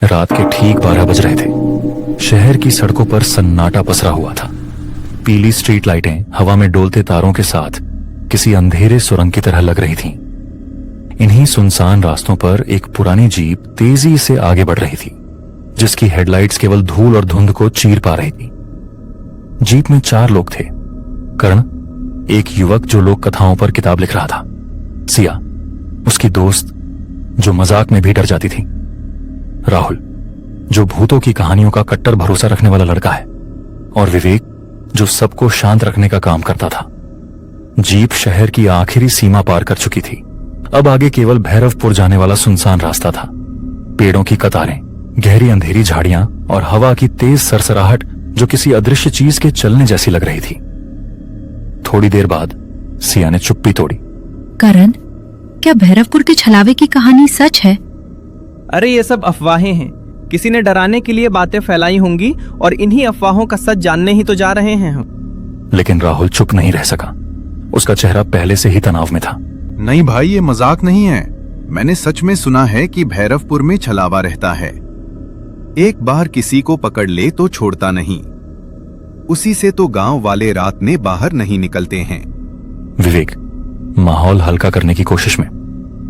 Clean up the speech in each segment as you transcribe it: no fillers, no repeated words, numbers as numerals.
रात के ठीक 12 बज रहे थे। शहर की सड़कों पर सन्नाटा पसरा हुआ था। पीली स्ट्रीट लाइटें हवा में डोलते तारों के साथ किसी अंधेरे सुरंग की तरह लग रही थीं। इन्हीं सुनसान रास्तों पर एक पुरानी जीप तेजी से आगे बढ़ रही थी, जिसकी हेडलाइट्स केवल धूल और धुंध को चीर पा रही थी। जीप में 4 लोग थे। कर्ण, एक युवक जो लोक कथाओं पर किताब लिख रहा था, सिया, उसकी दोस्त जो मजाक में भी डर जाती थी, राहुल जो भूतों की कहानियों का कट्टर भरोसा रखने वाला लड़का है, और विवेक जो सबको शांत रखने का काम करता था। जीप शहर की आखिरी सीमा पार कर चुकी थी। अब आगे केवल भैरवपुर जाने वाला सुनसान रास्ता था। पेड़ों की कतारें, गहरी अंधेरी झाड़ियां और हवा की तेज सरसराहट जो किसी अदृश्य चीज के चलने जैसी लग रही थी। थोड़ी देर बाद सिया ने चुप्पी तोड़ी। करण, क्या भैरवपुर के छलावे की कहानी सच है? अरे ये सब अफवाहें हैं। किसी ने डराने के लिए बातें फैलाई होंगी और इन्हीं अफवाहों का सच जानने ही तो जा रहे हैं हम। लेकिन राहुल चुप नहीं रह सका। उसका चेहरा पहले से ही तनाव में था। नहीं भाई, ये मजाक नहीं है। मैंने सच में सुना है कि भैरवपुर में छलावा रहता है। एक बार किसी को पकड़ ले तो छोड़ता नहीं। उसी से तो गांव वाले रात में बाहर नहीं निकलते हैं। विवेक माहौल हल्का करने की कोशिश में।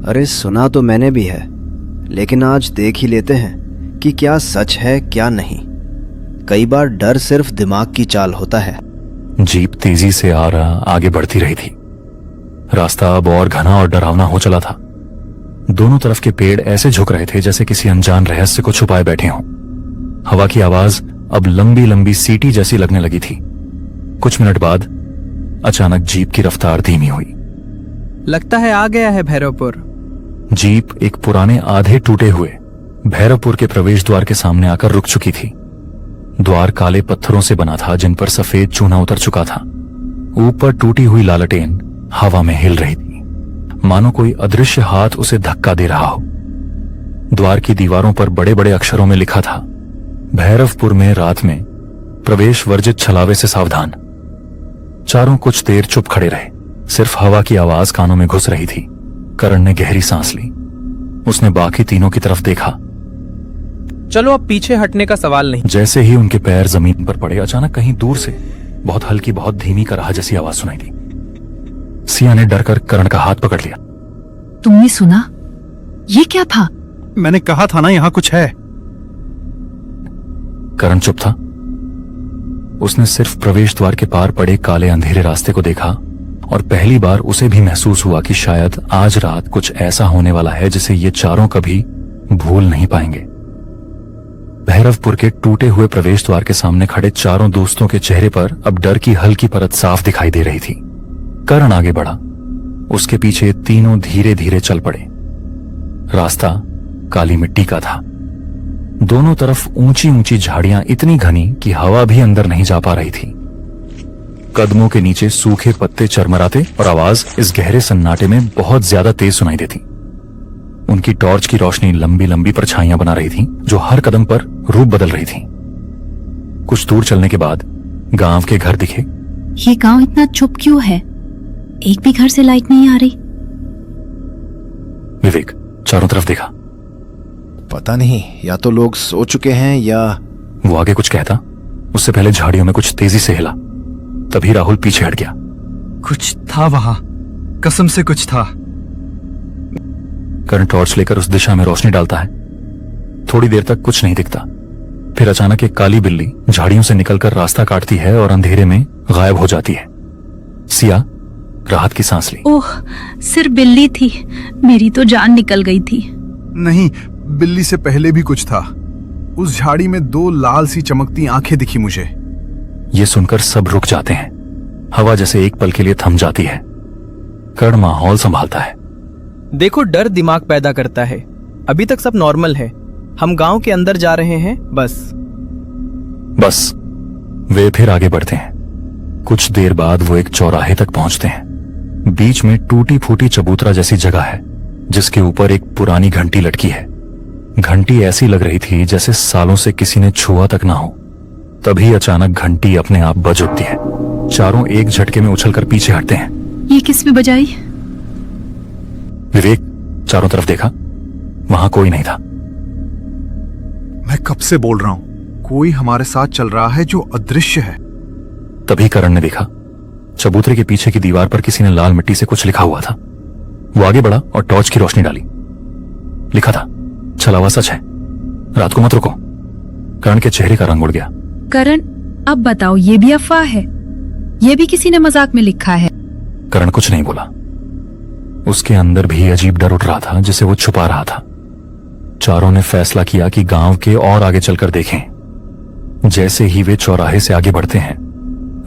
अरे सुना तो मैंने भी है, लेकिन आज देख ही लेते हैं कि क्या सच है क्या नहीं। कई बार डर सिर्फ दिमाग की चाल होता है। जीप तेजी से आगे बढ़ती रही थी। रास्ता अब और घना और डरावना हो चला था। दोनों तरफ के पेड़ ऐसे झुक रहे थे जैसे किसी अनजान रहस्य को छुपाए बैठे हों। हवा की आवाज अब लंबी लंबी सीटी जैसी लगने लगी थी। कुछ मिनट बाद अचानक जीप की रफ्तार धीमी हुई। लगता है आ गया है भैरवपुर। जीप एक पुराने आधे टूटे हुए भैरवपुर के प्रवेश द्वार के सामने आकर रुक चुकी थी। द्वार काले पत्थरों से बना था जिन पर सफेद चूना उतर चुका था। ऊपर टूटी हुई लालटेन हवा में हिल रही थी, मानो कोई अदृश्य हाथ उसे धक्का दे रहा हो। द्वार की दीवारों पर बड़े बड़े अक्षरों में लिखा था, भैरवपुर में रात में प्रवेश वर्जित, छलावे से सावधान। चारों कुछ देर चुप खड़े रहे। सिर्फ हवा की आवाज कानों में घुस रही थी। करण ने गहरी सांस ली। उसने बाकी तीनों की तरफ देखा। चलो अब पीछे हटने का सवाल नहीं। जैसे ही उनके पैर जमीन पर पड़े, अचानक कहीं दूर से बहुत हल्की, बहुत धीमी कराह जैसी आवाज सुनाई दी। सिया ने डरकर करण का हाथ पकड़ लिया। तुमने सुना? ये क्या था? मैंने कहा था ना यहाँ कुछ है। करण चुप था। उसने सिर्फ प्रवेश द्वार के पार पड़े काले अंधेरे रास्ते को देखा, और पहली बार उसे भी महसूस हुआ कि शायद आज रात कुछ ऐसा होने वाला है जिसे ये चारों कभी भूल नहीं पाएंगे। भैरवपुर के टूटे हुए प्रवेश द्वार के सामने खड़े चारों दोस्तों के चेहरे पर अब डर की हल्की परत साफ दिखाई दे रही थी। करण आगे बढ़ा। उसके पीछे तीनों धीरे धीरे चल पड़े। रास्ता काली मिट्टी का था। दोनों तरफ ऊंची ऊंची झाड़ियां इतनी घनी कि हवा भी अंदर नहीं जा पा रही थी। कदमों के नीचे सूखे पत्ते चरमराते और आवाज इस गहरे सन्नाटे में बहुत ज्यादा तेज सुनाई देती। उनकी टॉर्च की रोशनी लंबी लंबी परछाइयां बना रही थी जो हर कदम पर रूप बदल रही थी। कुछ दूर चलने के बाद गांव के घर दिखे। ये गांव इतना चुप क्यों है? एक भी घर से लाइट नहीं आ रही। विवेक चारों तरफ देखा। पता नहीं, या तो लोग सो चुके हैं या... वो आगे कुछ कहता, उससे पहले झाड़ियों में कुछ तेजी से हिला। तभी राहुल पीछे हट गया। कुछ था वहां, कसम से कुछ था। करण टॉर्च लेकर उस दिशा में रोशनी डालता है। थोड़ी देर तक कुछ नहीं दिखता। फिर अचानक एक काली बिल्ली झाड़ियों से निकलकर रास्ता काटती है और अंधेरे में गायब हो जाती है। सिया राहत की सांस ली। ओह, सिर्फ बिल्ली थी। मेरी तो जान निकल गई थी। नहीं, बिल्ली से पहले भी कुछ था। उस झाड़ी में 2 लाल सी चमकती आंखें दिखी मुझे। ये सुनकर सब रुक जाते हैं। हवा जैसे एक पल के लिए थम जाती है। कर्ण माहौल संभालता है। देखो, डर दिमाग पैदा करता है। अभी तक सब नॉर्मल है। हम गांव के अंदर जा रहे हैं, बस। वे फिर आगे बढ़ते हैं। कुछ देर बाद वो एक चौराहे तक पहुंचते हैं। बीच में टूटी फूटी चबूतरा जैसी जगह है जिसके ऊपर एक पुरानी घंटी लटकी है। घंटी ऐसी लग रही थी जैसे सालों से किसी ने छुआ तक ना हो। तभी अचानक घंटी अपने आप बज उठती है। चारों एक झटके में उछलकर पीछे हटते हैं। ये किसने बजाई? विवेक चारों तरफ देखा, वहां कोई नहीं था। मैं कब से बोल रहा हूं, कोई हमारे साथ चल रहा है जो अदृश्य है। तभी करण ने देखा चबूतरे के पीछे की दीवार पर किसी ने लाल मिट्टी से कुछ लिखा हुआ था। वो आगे बढ़ा और टॉर्च की रोशनी डाली। लिखा था, छलावा सच है, रात को मत रुको। करण के चेहरे का रंग उड़ गया। करण, अब बताओ, ये भी अफवाह है? ये भी किसी ने मजाक में लिखा है? करण कुछ नहीं बोला। उसके अंदर भी अजीब डर उठ रहा था जिसे वो छुपा रहा था। चारों ने फैसला किया कि गांव के और आगे चलकर देखें। जैसे ही वे चौराहे से आगे बढ़ते हैं,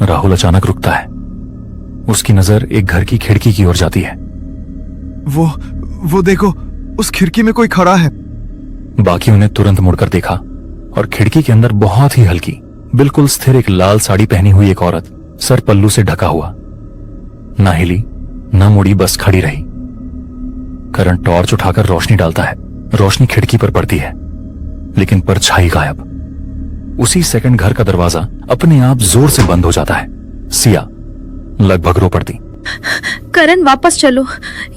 राहुल अचानक रुकता है। उसकी नजर एक घर की खिड़की की ओर जाती है। वो देखो, उस खिड़की में कोई खड़ा है। बाकियों ने तुरंत मुड़कर देखा और खिड़की के अंदर बहुत ही हल्की, बिल्कुल स्थिर एक लाल साड़ी पहनी हुई एक औरत, सर पल्लू से ढका हुआ, ना हिली न मुड़ी, बस खड़ी रही। करण टॉर्च उठाकर रोशनी डालता है। रोशनी खिड़की पर पड़ती है, लेकिन परछाई गायब। उसी सेकंड घर का दरवाजा अपने आप जोर से बंद हो जाता है। सिया लगभग रो पड़ती। करण, वापस चलो,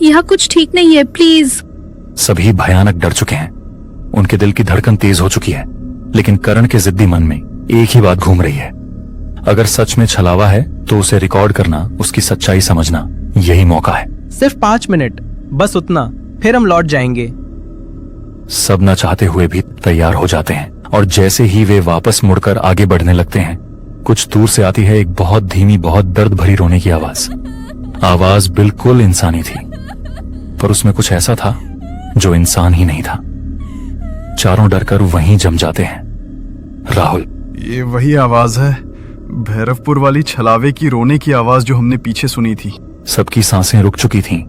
यहाँ कुछ ठीक नहीं है, प्लीज। सभी भयानक डर चुके हैं। उनके दिल की धड़कन तेज हो चुकी है, लेकिन करण के जिद्दी मन में एक ही बात घूम रही है। अगर सच में छलावा है तो उसे रिकॉर्ड करना, उसकी सच्चाई समझना, यही मौका है। सिर्फ 5 मिनट, बस उतना, फिर हम लौट जाएंगे। सब न चाहते हुए भी तैयार हो जाते हैं और जैसे ही वे वापस मुड़कर आगे बढ़ने लगते हैं, कुछ दूर से आती है एक बहुत धीमी, बहुत दर्द भरी रोने की आवाज। आवाज बिल्कुल इंसानी थी, पर उसमें कुछ ऐसा था जो इंसान ही नहीं था। चारों डरकर वहीं जम जाते हैं। राहुल, ये वही आवाज है, भैरवपुर वाली छलावे की रोने की आवाज जो हमने पीछे सुनी थी। सबकी सांसें रुक चुकी थीं।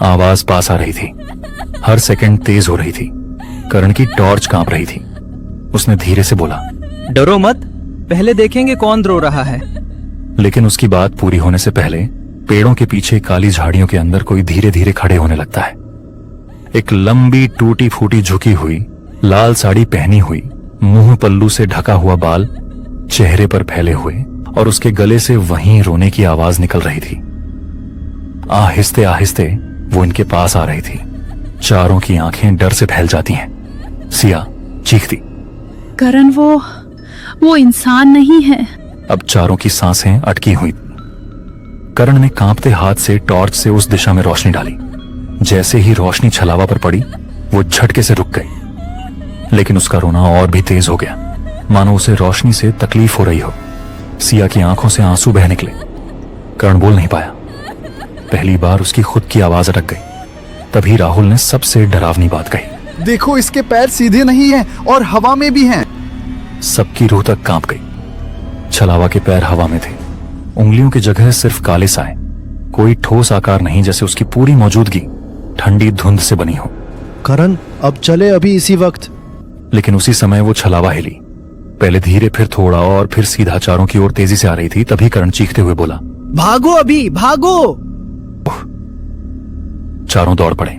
आवाज पास आ रही थी, हर सेकंड तेज हो रही थी। करण की टॉर्च कांप रही थी। उसने धीरे से बोला, डरो मत, पहले देखेंगे कौन रो रहा है। लेकिन उसकी बात पूरी होने से पहले पेड़ों के पीछे काली झाड़ियों के अंदर कोई धीरे धीरे खड़े होने लगता है। एक लंबी टूटी फूटी झुकी हुई, लाल साड़ी पहनी हुई, मुंह पल्लू से ढका हुआ बाल चेहरे पर फैले हुए, और उसके गले से वहीं रोने की आवाज निकल रही थी। आहिस्ते आहिस्ते वो इनके पास आ रही थी। चारों की आंखें डर से फैल जाती हैं। सिया चीखती, करण, वो इंसान नहीं है। अब चारों की सांसें अटकी हुई। करण ने कांपते हाथ से टॉर्च से उस दिशा में रोशनी डाली। जैसे ही रोशनी छलावा पर पड़ी, वो झटके से रुक गई। लेकिन उसका रोना और भी तेज हो गया, मानो उसे रोशनी से तकलीफ हो रही हो। सिया की आंखों से आंसू बह निकले। करण बोल नहीं पाया। पहली बार उसकी खुद की आवाज अटक गई। तभी राहुल ने सबसे डरावनी बात कही, देखो, इसके पैर सीधे नहीं हैं और हवा में भी हैं। सबकी रूह तक कांप गई। छलावा के पैर हवा में थे, उंगलियों की जगह सिर्फ काले साए, कोई ठोस आकार नहीं, जैसे उसकी पूरी मौजूदगी ठंडी धुंध से बनी हो। करण, अब चले अभी इसी वक्त। लेकिन उसी समय वो छलावा हिली, पहले धीरे, फिर थोड़ा और फिर सीधा चारों की ओर तेजी से आ रही थी। तभी करण चीखते हुए बोला, भागो अभी, भागो। चारों दौड़ पड़े।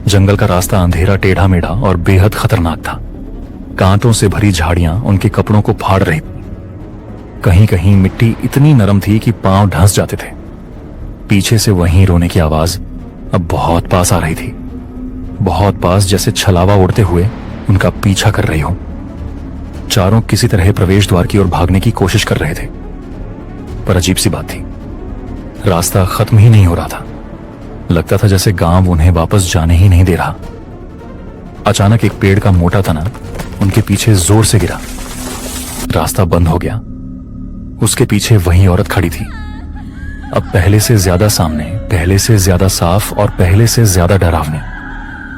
जंगल का रास्ता अंधेरा, टेढ़ा मेढ़ा और बेहद खतरनाक था। कांटों से भरी झाड़ियां उनके कपड़ों को फाड़ रही थी। कहीं कहीं मिट्टी इतनी नरम थी कि पांव ढंस जाते थे। पीछे से वहीं रोने की आवाज अब बहुत पास आ रही थी, बहुत पास, जैसे छलावा उड़ते हुए उनका पीछा कर रही हो। चारों किसी तरह प्रवेश द्वार की ओर भागने की कोशिश कर रहे थे, पर अजीब सी बात थी, रास्ता खत्म ही नहीं हो रहा था। लगता था जैसे गांव उन्हें वापस जाने ही नहीं दे रहा। अचानक एक पेड़ का मोटा तना उनके पीछे जोर से गिरा। रास्ता बंद हो गया। उसके पीछे वही औरत खड़ी थी, अब पहले से ज्यादा सामने, पहले से ज्यादा साफ और पहले से ज्यादा डरावनी।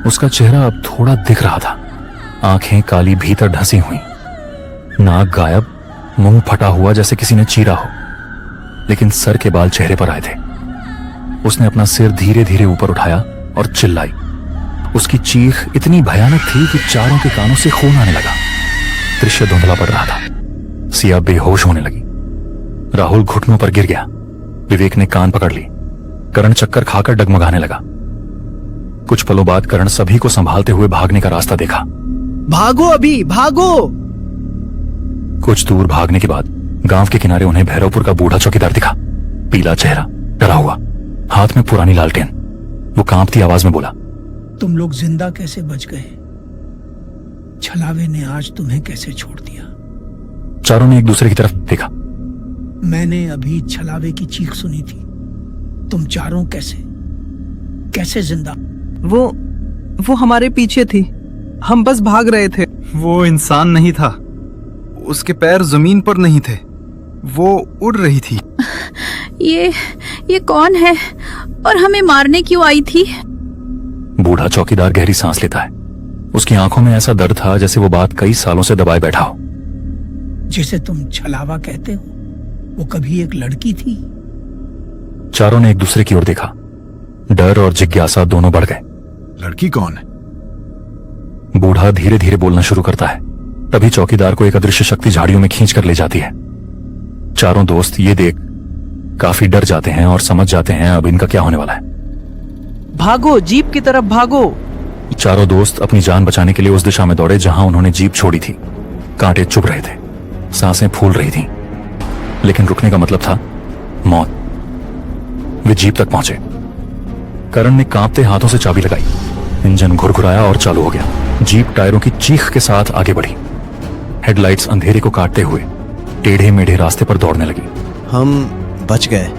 उसका चेहरा अब थोड़ा दिख रहा था, आंखें काली भीतर ढसी हुई, नाक गायब, मुंह फटा हुआ जैसे किसी ने चीरा हो, लेकिन सर के बाल चेहरे पर आए थे। उसने अपना सिर धीरे धीरे ऊपर उठाया और चिल्लाई। उसकी चीख इतनी भयानक थी कि चारों के कानों से खून आने लगा। दृश्य धुंधला पड़ रहा था। सिया बेहोश होने लगी। राहुल घुटनों पर गिर गया। विवेक ने कान पकड़ ली। करण चक्कर खाकर डगमगाने लगा। कुछ पलों बाद करण सभी को संभालते हुए भागने का रास्ता देखा। भागो अभी, भागो। कुछ दूर भागने के बाद गांव के किनारे उन्हें भैरवपुर का बूढ़ा चौकीदार दिखा। पीला चेहरा, डरा हुआ, हाथ में पुरानी लालटेन। वो कांपती आवाज में बोला, तुम लोग जिंदा कैसे बच गए? छलावे ने आज तुम्हें कैसे छोड़ दिया? चारों ने एक दूसरे की तरफ देखा। मैंने अभी छलावे की चीख सुनी थी। तुम चारों कैसे जिंदा? वो हमारे पीछे थी। हम बस भाग रहे थे। वो इंसान नहीं था, उसके पैर जमीन पर नहीं थे, वो उड़ रही थी। ये कौन है और हमें मारने क्यों आई थी? बूढ़ा चौकीदार गहरी सांस लेता है। उसकी आंखों में ऐसा दर्द था जैसे वो बात कई सालों से दबाए बैठा हो। जिसे तुम छलावा कहते हो, वो कभी एक लड़की थी। चारों ने एक दूसरे की ओर देखा। डर और जिज्ञासा दोनों बढ़ गए। लड़की कौन है? बूढ़ा धीरे धीरे बोलना शुरू करता है। तभी चौकीदार को एक अदृश्य शक्ति झाड़ियों में खींच कर ले जाती है। चारों दोस्त ये देख काफी डर जाते हैं और समझ जाते हैं अब इनका क्या होने वाला है। भागो, जीप की तरफ भागो। चारों दोस्त अपनी जान बचाने के लिए उस दिशा में दौड़े जहां उन्होंने जीप छोड़ी थी। कांटे चुभ रहे थे, सांसें फूल रही थीं, लेकिन रुकने का मतलब था मौत। वे जीप तक पहुंचे। करण ने कांपते हाथों से चाबी लगाई। इंजन घुरघुराया और चालू हो गया। जीप टायरों की चीख के साथ आगे बढ़ी। हेडलाइट्स अंधेरे को काटते हुए टेढ़े मेढ़े रास्ते पर दौड़ने लगी। हम बच गए,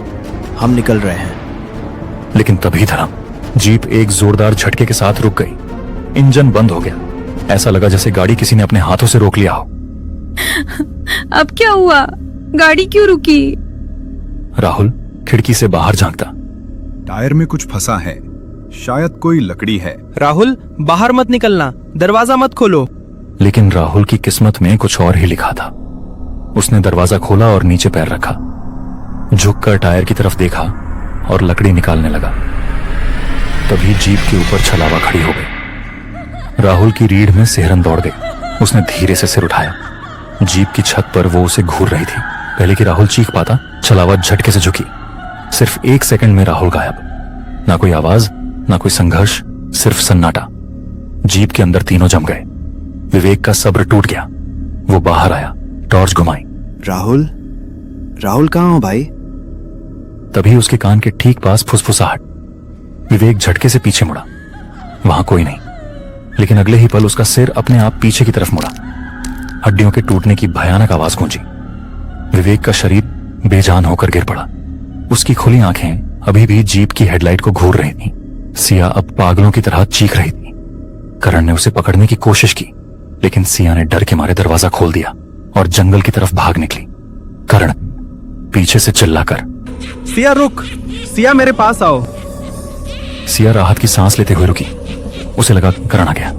हम निकल रहे हैं। लेकिन तभी धड़म, जीप एक जोरदार झटके के साथ रुक गई। इंजन बंद हो गया। ऐसा लगा जैसे गाड़ी किसी ने अपने हाथों से रोक लिया हो। अब क्या हुआ? गाड़ी क्यों रुकी? राहुल खिड़की से बाहर झांकता। टायर में कुछ फंसा है, शायद कोई लकड़ी है। राहुल, बाहर मत निकलना, दरवाजा मत खोलो। लेकिन राहुल की किस्मत में कुछ और ही लिखा था। उसने दरवाजा खोला और नीचे पैर रखा, झुककर टायर की तरफ देखा और लकड़ी निकालने लगा। तभी जीप के ऊपर छलावा खड़ी हो गई। राहुल की रीढ़ में सिहरन दौड़ गई। उसने धीरे से सिर उठाया। जीप की छत पर वो उसे घूर रही थी। पहले कि राहुल चीख पाता, छलावा झटके से झुकी। सिर्फ 1 सेकंड में राहुल गायब। ना कोई आवाज, ना कोई संघर्ष, सिर्फ सन्नाटा। जीप के अंदर तीनों जम गए। विवेक का सब्र टूट गया। वो बाहर आया, टॉर्च घुमाई। राहुल कहाँ हो भाई? तभी उसके कान के ठीक पास फुसफुसाहट। विवेक झटके से पीछे मुड़ा। वहां कोई नहीं, लेकिन अगले ही पल उसका सिर अपने आप पीछे की तरफ मुड़ा। हड्डियों के टूटने की भयानक आवाज गूंजी। विवेक का शरीर बेजान होकर गिर पड़ा। उसकी खुली आंखें अभी भी जीप की हेडलाइट को घूर रही थीं। सिया अब पागलों की तरह चीख रही थी। करण ने उसे पकड़ने की कोशिश की, लेकिन सिया ने डर के मारे दरवाजा खोल दिया और जंगल की तरफ भाग निकली। करण पीछे से चिल्लाकर, सिया रुक, सिया मेरे पास आओ। सिया राहत की सांस लेते हुए रुकी। उसे लगा करण आ गया।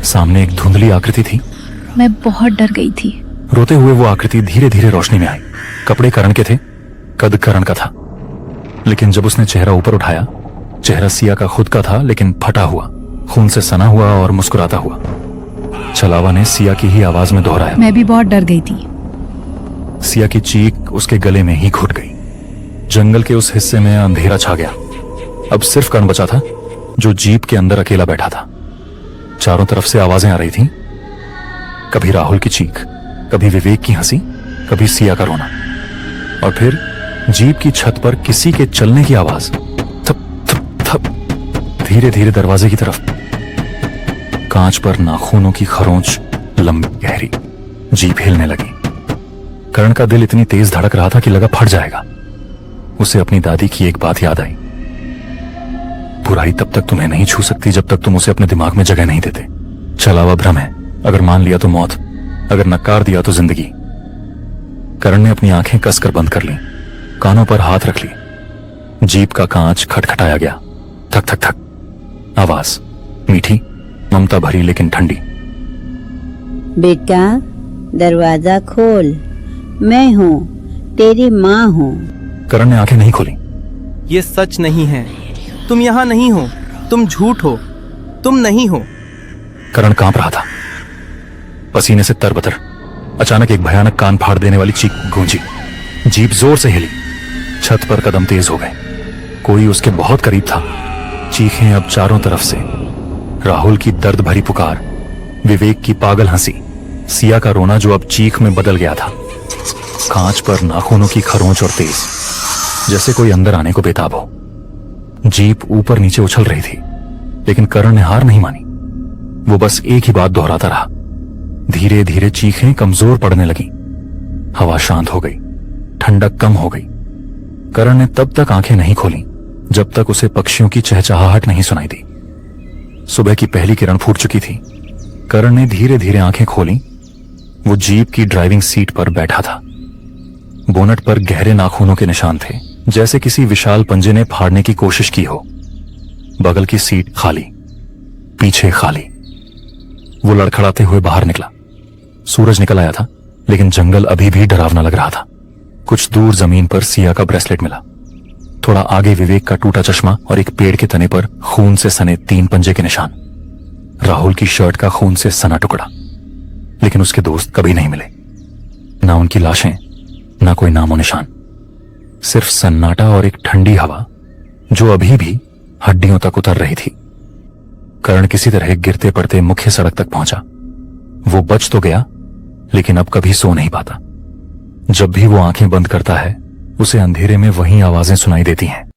सामने एक धुंधली आकृति थी। मैं बहुत डर गई थी। रोते हुए वो आकृति धीरे धीरे रोशनी में आई। कपड़े करण के थे, कद करण का था, लेकिन जब उसने चेहरा ऊपर उठाया, चेहरा सिया का खुद का था, लेकिन फटा हुआ, खून से सना हुआ और मुस्कुराता हुआ। छलावा ने सिया की ही आवाज में दोहराया। मैं भी बहुत डर गई थी। सिया की चीख उसके गले में ही घुट गई। जंगल के उस हिस्से में अंधेरा छा गया। अब सिर्फ करण बचा था, जो जीप के अंदर अकेला बैठा था। चारों तरफ से आवाजें आ रही थीं। कभी राहुल की चीख, कभी विवेक की हंसी, कभी सिया का रोना, और फिर जीप की छत पर किसी के चलने की आवाज। थप थप थप। धीरे धीरे दरवाजे की तरफ। कांच पर नाखूनों की खरोंच लंबी गहरी। जीप हिलने लगी। करण का दिल इतनी तेज धड़क रहा था कि लगा फट जाएगा। उसे अपनी दादी की एक बात याद आई। बुराई तब तक तुम्हें नहीं छू सकती जब तक तुम उसे अपने दिमाग में जगह नहीं देते। छलावा भ्रम है, अगर मान लिया तो मौत, अगर नकार दिया तो जिंदगी। करण ने अपनी आंखें कसकर बंद कर ली, कानों पर हाथ रख ली। जीप का कांच खटखटाया गया। थक थक थक। आवाज मीठी, ममता भरी, लेकिन ठंडी। बेटा, दरवाजा खोल, मैं हूँ, तेरी माँ हूँ। करण ने आंखें नहीं खोली। ये सच नहीं है। तुम यहाँ नहीं हो, तुम झूठ हो, तुम नहीं हो। करण कांप रहा था, पसीने से तरबतर। अचानक एक भयानक कान फाड़ देने वाली चीख गूंजी। जीप जोर से हिली। छत पर कदम तेज हो गए। कोई उसके बहुत करीब था। चीखें अब चारों तरफ से। राहुल की दर्द भरी पुकार, विवेक की पागल हंसी, सिया का रोना जो अब चीख में बदल गया था। कांच पर नाखूनों की खरोंच और तेज, जैसे कोई अंदर आने को बेताब हो। जीप ऊपर नीचे उछल रही थी, लेकिन करण ने हार नहीं मानी। वो बस एक ही बात दोहराता रहा, धीरे धीरे चीखें कमजोर पड़ने लगी। हवा शांत हो गई, ठंडक कम हो गई। करण ने तब तक आंखें नहीं खोली जब तक उसे पक्षियों की चहचहाहट नहीं सुनाई दी। सुबह की पहली किरण फूट चुकी थी। करण ने धीरे धीरे आंखें खोली। वो जीप की ड्राइविंग सीट पर बैठा था। बोनट पर गहरे नाखूनों के निशान थे, जैसे किसी विशाल पंजे ने फाड़ने की कोशिश की हो। बगल की सीट खाली, पीछे खाली। वो लड़खड़ाते हुए बाहर निकला। सूरज निकल आया था, लेकिन जंगल अभी भी डरावना लग रहा था। कुछ दूर जमीन पर सिया का ब्रेसलेट मिला। थोड़ा आगे विवेक का टूटा चश्मा और एक पेड़ के तने पर खून से सने 3 पंजे के निशान। राहुल की शर्ट का खून से सना टुकड़ा। लेकिन उसके दोस्त कभी नहीं मिले। ना उनकी लाशें, ना कोई नामो निशान। सिर्फ सन्नाटा और एक ठंडी हवा जो अभी भी हड्डियों तक उतर रही थी। करण किसी तरह गिरते पड़ते मुख्य सड़क तक पहुंचा। वो बच तो गया, लेकिन अब कभी सो नहीं पाता। जब भी वो आंखें बंद करता है, उसे अंधेरे में वही आवाजें सुनाई देती हैं।